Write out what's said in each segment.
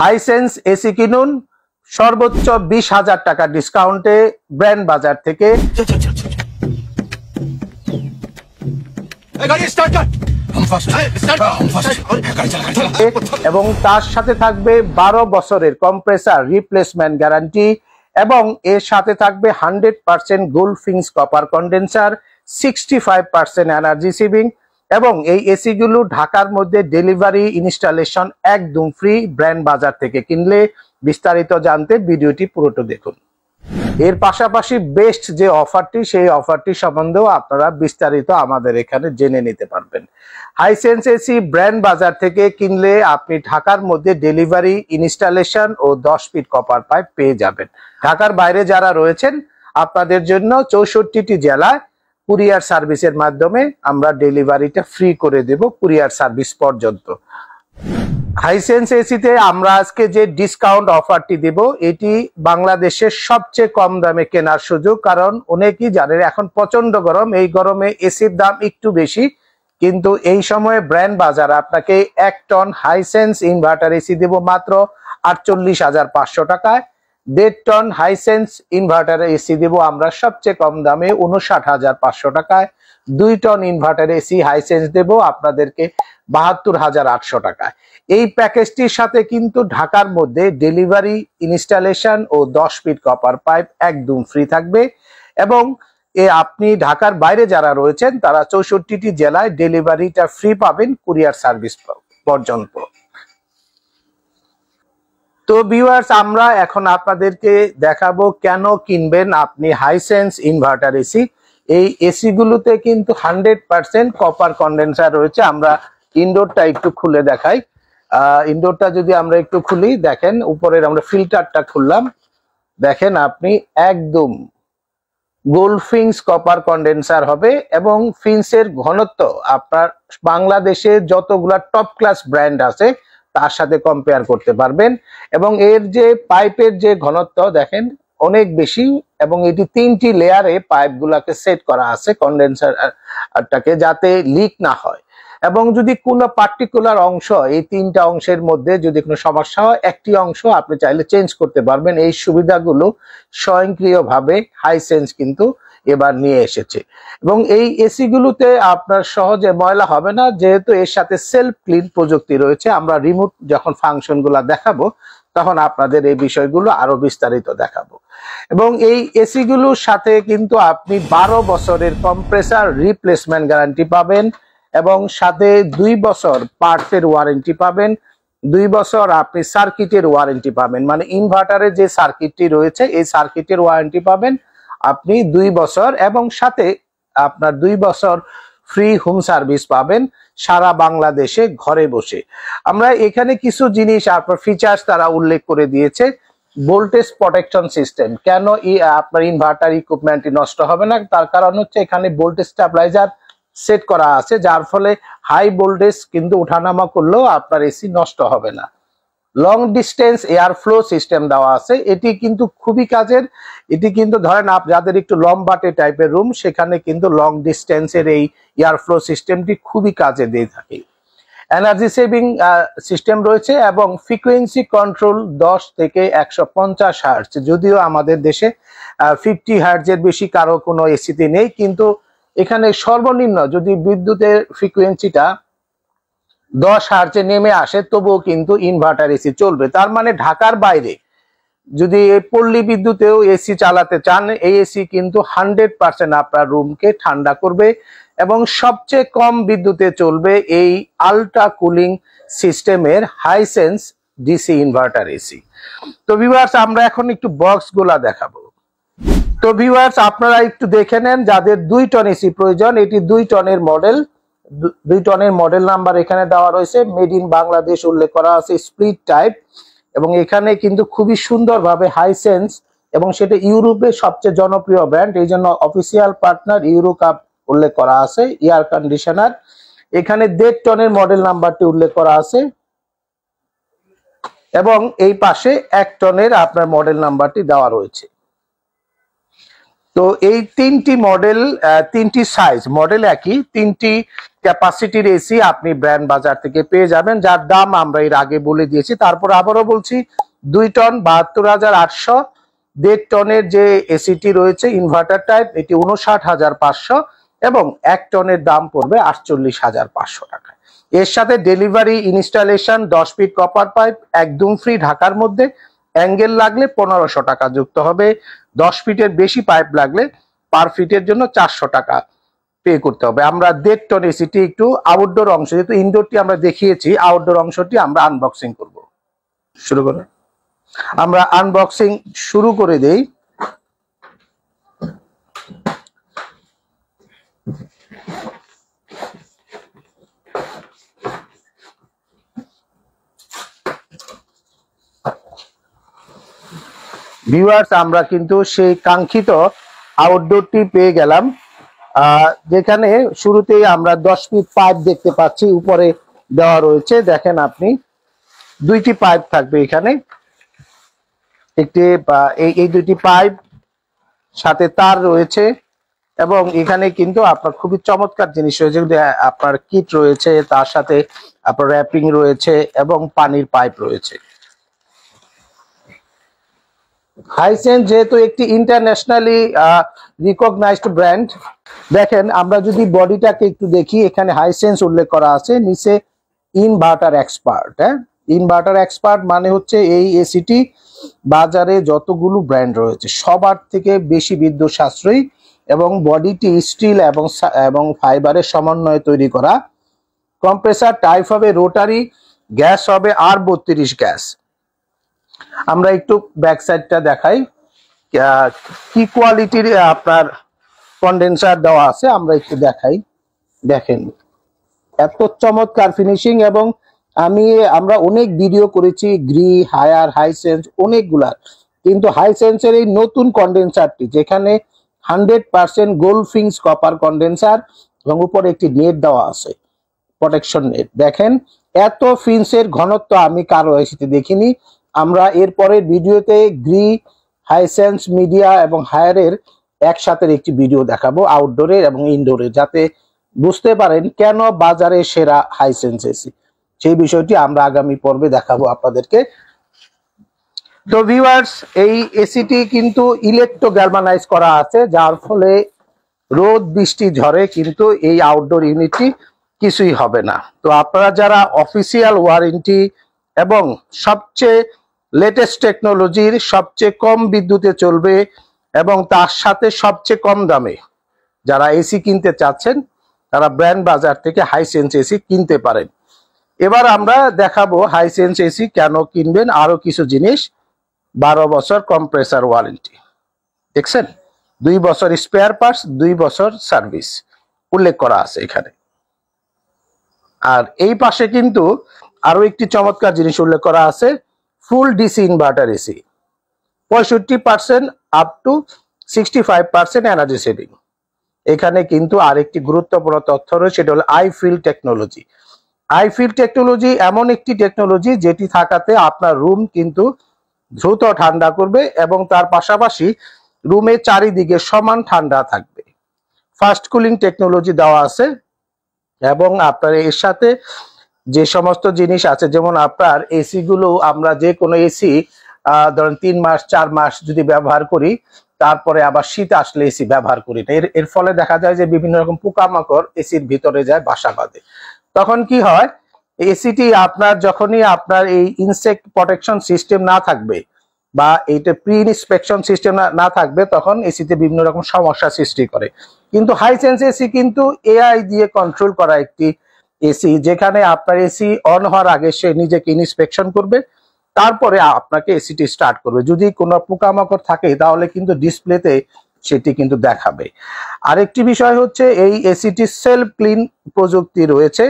Hisense AC কিনুন সর্বোচ্চ 20,000 টাকা ডিসকাউন্টে ব্র্যান্ড বাজার থেকে। এবং তার সাথে থাকবে 12 বছরের কম্প্রেসার রিপ্লেসমেন্ট গ্যারান্টি এবং এর সাথে থাকবে 100% গোল্ডফিংস কপার কন্ডেন্সার, 65% এনার্জি সেভিং এবং এই এসি গুলো ঢাকার মধ্যে ডেলিভারি ইনস্টলেশন একদম ফ্রি ব্র্যান্ড বাজার থেকে কিনলে। বিস্তারিত জানতে ভিডিওটি পুরোটা দেখুন। এর পাশাপাশি বেস্ট যে অফারটি সেই অফারটি সম্বন্ধেও আপনারা বিস্তারিত আমাদের এখানে জেনে নিতে পারবেন। হাইসেন্স এসি ব্র্যান্ড বাজার থেকে কিনলে আপনি ঢাকার মধ্যে ডেলিভারি ইনস্টলেশন ও 10 ফিট কপার পাইপ পেয়ে যাবেন। ঢাকার বাইরে যারা রয়েছেন আপনাদের জন্য 64টি জেলায় কুরিয়ার সার্ভিসের মাধ্যমে আমরা ডেলিভারিটা ফ্রি করে দেব কুরিয়ার সার্ভিস পর্যন্ত। হাইসেন্স এসিতে আমরা আজকে যে ডিসকাউন্ট অফারটি দেব এটি বাংলাদেশের সবচেয়ে কম দামে কেনার সুযোগ। কারণ অনেকেই জানেন এখন প্রচন্ড গরম, এই গরমে এসির দাম একটু বেশি, কিন্তু এই সময়ে ব্র্যান্ড বাজার আপনাকে 1 টন হাইসেন্স ইনভার্টার এসি দেব মাত্র 48,500 টাকায়। 1.5 টন হাইসেন্স ইনভার্টার এসি দেব আমরা সবচেয়ে কম দামে 59,500 টাকায়। 2 টন ইনভার্টার এসি হাইসেন্স দেব আপনাদেরকে 72,800 টাকায়। এই প্যাকেজটির সাথে কিন্তু ঢাকার মধ্যে ডেলিভারি ইনস্টলেশন ও 10 ফিট কপার পাইপ একদম ফ্রি থাকবে এবং আপনি ঢাকার বাইরে যারা রয়েছেন তারা 64টি জেলায় ডেলিভারিটা ফ্রি পাবেন কুরিয়ার সার্ভিস পর্যন্ত। তো ভিউয়ার্স, আমরা এখন আপনাদেরকে দেখাবো কেন কিনবেন আপনি হাইসেন্স ইনভার্টার এসি। এই এসি গুলোতে কিন্তু 100% কপার কন্ডেন্সার রয়েছে। আমরা ইনডোরটা একটু খুলে দেখাই। ইনডোরটা যদি আমরা একটু খুলি, দেখেন উপরের আমরা ফিল্টারটা খুললাম, দেখেন আপনি একদম গোল্ডফিংস কপার কন্ডেন্সার হবে এবং ফিন্সের ঘনত্ব আপনার বাংলাদেশে যতগুলা টপ ক্লাস ব্র্যান্ড আছে তার সাথে কম্পেয়ার করতে পারবেন। এবং এর যে পাইপের যে ঘনত্ব দেখেন অনেক বেশি এবং এটি 3টি লেয়ারে পাইপ গুলাকে সেট করা আছে কন্ডেন্সারটাকে যাতে লিক না হয়। এবং যদি কোনো পার্টিকুলার অংশ এই 3টা অংশের মধ্যে যদি কোনো সমস্যা হয় একটি অংশ আপনি চাইলে চেঞ্জ করতে পারবেন। এই সুবিধাগুলো স্বয়ংক্রিয়ভাবে হাইসেন্স কিন্তু এবার নিয়ে এসেছে এবং এই এসি গুলোতে আপনার সহজে ময়লা হবে না, যেহেতু এর সাথে সেলফ ক্লিন প্রযুক্তি রয়েছে। আমরা রিমোট যখন ফাংশন গুলা দেখাবো তখন আপনাদের এই বিষয়গুলো আরো বিস্তারিত দেখাবো। এবং এই এসি গুলোর সাথে কিন্তু আপনি 12 বছরের কম্প্রেসার রিপ্লেসমেন্ট গ্যারান্টি পাবেন এবং সাথে 2 বছর পার্টসের ওয়ারেন্টি পাবেন। 2 বছর আপনি সার্কিটের ওয়ারেন্টি পাবেন, মানে ইনভার্টারের যে সার্কিটটি রয়েছে এই সার্কিটের ওয়ারেন্টি পাবেন আপনি 2 বছর এবং সাথে আপনার 2 বছর ফ্রি হোম সার্ভিস পাবেন সারা বাংলাদেশে ঘরে বসে। আমরা এখানে কিছু জিনিস আপনার ফিচার্স তারা উল্লেখ করে দিয়েছে। ভোল্টেজ প্রোটেকশন সিস্টেম, কেন আপনার ইনভার্টার ইকুইপমেন্টটি নষ্ট হবে না, তার কারণ হচ্ছে এখানে ভোল্টেজ স্টেবিলাইজার সেট করা আছে, যার ফলে হাই ভোল্টেজ কিন্তু ওঠানামা করলেও আপনার এসি নষ্ট হবে না। Long distance air flow system দেওয়া আছে, এটি কিন্তু খুবই কাজের। এটি কিন্তু ধরেন যাদের একটু লম্বাটে টাইপের রুম সেখানে কিন্তু লং ডিস্টেন্সের এই এয়ার ফ্লো সিস্টেমটি খুবই কাজে দিয়ে থাকে। এনার্জি সেভিং সিস্টেম রয়েছে এবং ফ্রিকোয়েন্সি কন্ট্রোল 10 থেকে 150 হার্টজ, যদিও আমাদের দেশে 50 হার্টজের বেশি কারো কোনো এসিতে নেই, কিন্তু এখানে সর্বনিম্ন যদি বিদ্যুতের ফ্রিকোয়েন্সিটা 10 হার্টজে নেমে আসে তবুও কিন্তু ইনভার্টার এসি চলবে। তার মানে ঢাকার বাইরে যদি পল্লী বিদ্যুতেও এসি চালাতে চান এই এসি কিন্তু 100% আপনার রুমকে ঠান্ডা করবে এবং সবচেয়ে কম বিদ্যুতে চলবে এই আল্ট্রা কুলিং সিস্টেমের হাইসেন্স ডিসি ইনভার্টার এসি। তো ভিউয়ার্স, আমরা এখন একটু বক্স গুলা দেখাবো। তো ভিউয়ার্স, আপনারা একটু দেখে নেন যাদের 2 টন এসি প্রয়োজন, এটি 2 টনের মডেল। 2 টনের মডেল নাম্বার এখানে দেওয়া রয়েছে, মেড ইন বাংলাদেশ উল্লেখ করা আছে, স্প্লিট টাইপ এবং এখানে কিন্তু খুবই সুন্দরভাবে হাইসেন্স এবং সেটা ইউরোপের সবচেয়ে জনপ্রিয় ব্র্যান্ড, এই জন্য অফিসিয়াল পার্টনার ইউরোকাপ উল্লেখ করা আছে। এয়ার কন্ডিশনার এখানে 1.5 টনের মডেল নাম্বারটি উল্লেখ করা আছে এবং এই পাশে 1 টনের আপনার মডেল নাম্বারটি দেওয়া রয়েছে। তো এই তিনটি মডেল, তিনটি সাইজ, মডেল একই, তিনটি ক্যাপাসিটির এসি আপনি ব্র্যান্ড বাজার থেকে পেয়ে যাবেন, যার দাম আমরা এর আগে বলে দিয়েছি। তারপর আবারও বলছি, 2 টন 72,800, 1.5 টনের যে এসিটি রয়েছে ইনভার্টার টাইপ, এটি 59,500 এবং 1 টনের দাম পড়বে 48,500 টাকা। এর সাথে delivery, installation, 10 fit copper pipe একদম ফ্রি ঢাকার মধ্যে। অ্যাঙ্গেল লাগলে 1500 টাকা যুক্ত হবে, 10 ফিটের বেশি পাইপ লাগলে পার ফিটের জন্য 400 টাকা পে করতে হবে। আমরা 1.5 টন এসিটি একটু আউটডোর অংশ, যেহেতু ইনডোরটি আমরা দেখিয়েছি, আউটডোর অংশটি আমরা আনবক্সিং করব। শুরু করো, আমরা আনবক্সিং শুরু করে দেই। ভিউয়ার্স, আমরা কিন্তু সেই কাঙ্ক্ষিত আউটডোরটি পেয়ে গেলাম, যেখানে শুরুতেই আমরা 10 ফিট পাইপ দেখতে পাচ্ছি উপরে দেওয়া রয়েছে। দেখেন আপনি, 2টি পাইপ থাকবে এখানে, একটি এই 2টি পাইপ, সাথে তার রয়েছে এবং এখানে কিন্তু আপনার খুবই চমৎকার জিনিস রয়েছে। আপনার কিট রয়েছে, তার সাথে আপনার র্যাপিং রয়েছে এবং পানির পাইপ রয়েছে। হাইসেন্স যেহেতু একটি ইন্টারন্যাশনালি রিকগনাইজড ব্র্যান্ড, দেখেন আমরা যদি বডিটাকে একটু দেখি, এখানে হাইসেন্স উল্লেখ করা আছে, নিচে ইনভার্টার এক্সপার্ট। ইনভার্টার এক্সপার্ট মানে হচ্ছে এই এসিটি বাজারে যতগুলো ব্র্যান্ড রয়েছে সবার থেকে বেশি বিদ্যুৎ সাশ্রয়ী এবং বডিটি স্টিল এবং ফাইবারের সমন্বয়ে তৈরি করা। কম্প্রেসার টাইপ হবে রোটারি, গ্যাস হবে R32 গ্যাস। আমরা একটু ব্যাক সাইডটা দেখাই, কি কোয়ালিটির আপনার কন্ডেন্সার দেওয়া আছে আমরা একটু দেখাই। দেখেন এত চমৎকার ফিনিশিং, এবং আমরা অনেক ভিডিও করেছি গ্রি, হায়ার, হাইসেন্স অনেকগুলার, কিন্তু হাইসেন্সের এই নতুন কন্ডেন্সারটি যেখানে 100% গোল্ড ফিংস কপার কন্ডেন্সার এবং উপরে একটি নেট দেওয়া আছে, প্রোটেকশন নেট। দেখেন এত ফিন্সের ঘনত্ব আমি কারো এসিতে দেখিনি। আমরা এরপরের ভিডিওতে গ্রি, হাইসেন্স, মিডিয়া এবং হায়ারের একসাথে একটি ভিডিও দেখাবো, আউটডোরের এবং ইনডোরের, যাতে বুঝতে পারেন কেন বাজারে সেরা হাইসেন্স এসি। সেই বিষয়টি আমরা আগামী পর্বে দেখাবো আপনাদেরকে। তো ভিউয়ার্স, এই এসিটি কিন্তু ইলেকট্রো গ্যালভানাইজ করা আছে, যার ফলে রোদ বৃষ্টি ঝড়ে কিন্তু এই আউটডোর ইউনিটটি কিছুই হবে না। তো আপনারা যারা অফিসিয়াল ওয়ারেন্টি এবং সবচেয়ে লেটেস্ট টেকনোলজির, সবচেয়ে কম বিদ্যুতে চলবে এবং তার সাথে সবচেয়ে কম দামে যারা এসি কিনতে চাচ্ছেন, তারা ব্র্যান্ড বাজার থেকে হাইসেন্স এসি কিনতে পারেন। এবার আমরা দেখাবো হাইসেন্স এসি কেন কিনবেন, আরো কিছু জিনিস। 12 বছর কম্প্রেসার ওয়ারেন্টি, দেখছেন, 2 বছর স্পেয়ার পার্টস, 2 বছর সার্ভিস উল্লেখ করা আছে এখানে। আর এই পাশে কিন্তু আরো একটি চমৎকার জিনিস উল্লেখ করা আছে, full DC inverter AC, 65% up to 65% energy saving. এখানে কিন্তু আরেকটি গুরুত্বপূর্ণ তথ্য রয়েছে, সেটা হলো আইফিল টেকনোলজি। আইফিল টেকনোলজি এমন একটি টেকনোলজি যেটি থাকাতে আপনার রুম কিন্তু দ্রুত ঠান্ডা করবে এবং তার পাশাপাশি রুমে চারিদিকে সমান ঠান্ডা থাকবে। ফাস্ট কুলিং টেকনোলজি দেওয়া আছে এবং আপনার এর সাথে যে সমস্ত জিনিস আছে, যেমন আপনার এসি গুলো, আমরা যে কোনো এসি ধরেন 3 মাস 4 মাস যদি ব্যবহার করি, তারপরে আবার শীত আসলে এসি ব্যবহার করি না, এর ফলে দেখা যায় যে বিভিন্ন রকম পোকামাকড় এসির ভিতরে যায়, বাসা বাঁধে। তখন কি হয়, এসিটি আপনার যখনই আপনার এই ইনসেক্ট প্রোটেকশন সিস্টেম না থাকবে বা এইটা প্রি ইন্সপেকশন সিস্টেম না থাকবে, তখন এসিতে বিভিন্ন রকম সমস্যা সৃষ্টি করে। কিন্তু হাইসেন্স এসি কিন্তু এআই দিয়ে কন্ট্রোল করা একটি এসি, যেখানে আপনার এসি অন হওয়ার আগে সে নিজেকে ইন্সপেকশন করবে, তারপরে আপনাকে এসিটি স্টার্ট করবে। যদি কোনো পোকামাকড় থাকে তাহলে কিন্তু ডিসপ্লেতে সেটি কিন্তু দেখাবে। আরেকটি বিষয় হচ্ছে, এই এসিটি সেলফ ক্লিন প্রযুক্তি রয়েছে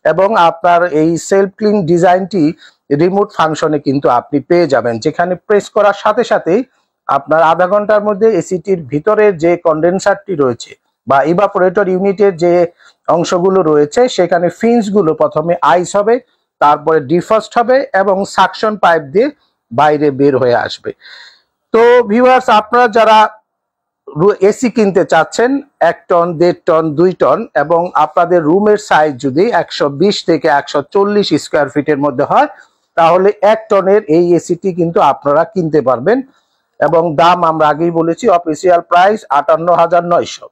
এবং আপনার এই সেলফ ক্লিন ডিজাইনটি রিমোট ফাংশনে কিন্তু আপনি পেয়ে যাবেন, যেখানে প্রেস করার সাথে সাথে আপনার আধা ঘন্টার মধ্যে এসিটির ভিতরে যে কন্ডেন্সারটি রয়েছে বা ইভাপোরেটর ইউনিটের যে অংশগুলো রয়েছে, সেখানে ফিন্স গুলো প্রথমে আইস হবে, তারপরে ডিফ্রস্ট হবে এবং সাকশন পাইপ দিয়ে বাইরে বের হয়ে আসবে। তো ভিউয়ার্স, আপনারা যারা এসি কিনতে চাচ্ছেন 1 টন 1.5 টন 2 টন এবং আপনাদের রুমের সাইজ যদি 120 থেকে 140 স্কয়ার ফিটের মধ্যে হয় তাহলে 1 টনের এই এসিটি কিন্তু আপনারা কিনতে পারবেন এবং দাম আমরা আগেই বলেছি অফিসিয়াল প্রাইস 58,900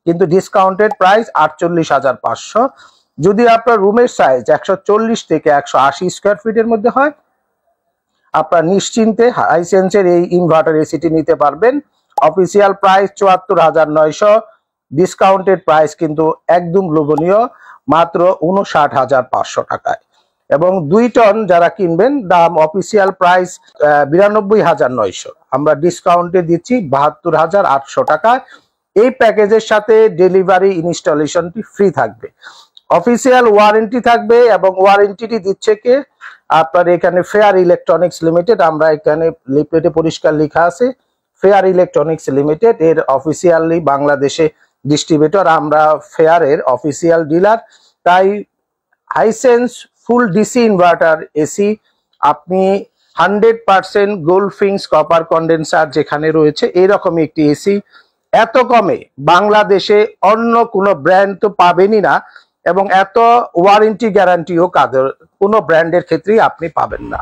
কিন্তু ডিসকাউন্টেড প্রাইস 48,500। যদি আপনার রুমের সাইজ 140 থেকে 180 স্কয়ার ফিটের মধ্যে হয় আপনারা নিশ্চিন্তে হাইসেন্সের এই ইনভার্টার এসিটি নিতে পারবেন। অফিসিয়াল প্রাইস 74,900, ডিসকাউন্টেড প্রাইস কিন্তু একদম লোভনীয় মাত্র 59,500 টাকায় এবং 2 টন যারা কিনবেন দাম অফিসিয়াল প্রাইস 92,900, আমরা ডিসকাউন্টে দিচ্ছি 72,800 টাকায়। এই প্যাকেজের সাথে ডেলিভারি ইনস্টলেশনটি ফ্রি থাকবে, অফিসিয়াল ওয়ারেন্টি থাকবে এবং ওয়ারেন্টিটি দিচ্ছে কে আপনার এখানে ফেয়ার ইলেকট্রনিক্স লিমিটেড। আমরা এখানে লিফলেটে পরিষ্কার লেখা আছে ফেয়ার ইলেকট্রনিক্স লিমিটেড, এর অফিসিয়ালি বাংলাদেশে ডিস্ট্রিবিউটর, আমরা ফেয়ারের অফিসিয়াল ডিলার। তাই হাইসেন্স ফুল ডিসি ইনভার্টার এসি আপনি 100% গোল্ডফিংস কপার কন্ডেন্সার যেখানে রয়েছে এরকমই একটি এসি এত কমে বাংলাদেশে অন্য কোনো ব্র্যান্ড তো পাবেনই না এবং এত ওয়ারেন্টি গ্যারান্টিও কাদের কোনো ব্র্যান্ডের ক্ষেত্রেই আপনি পাবেন না।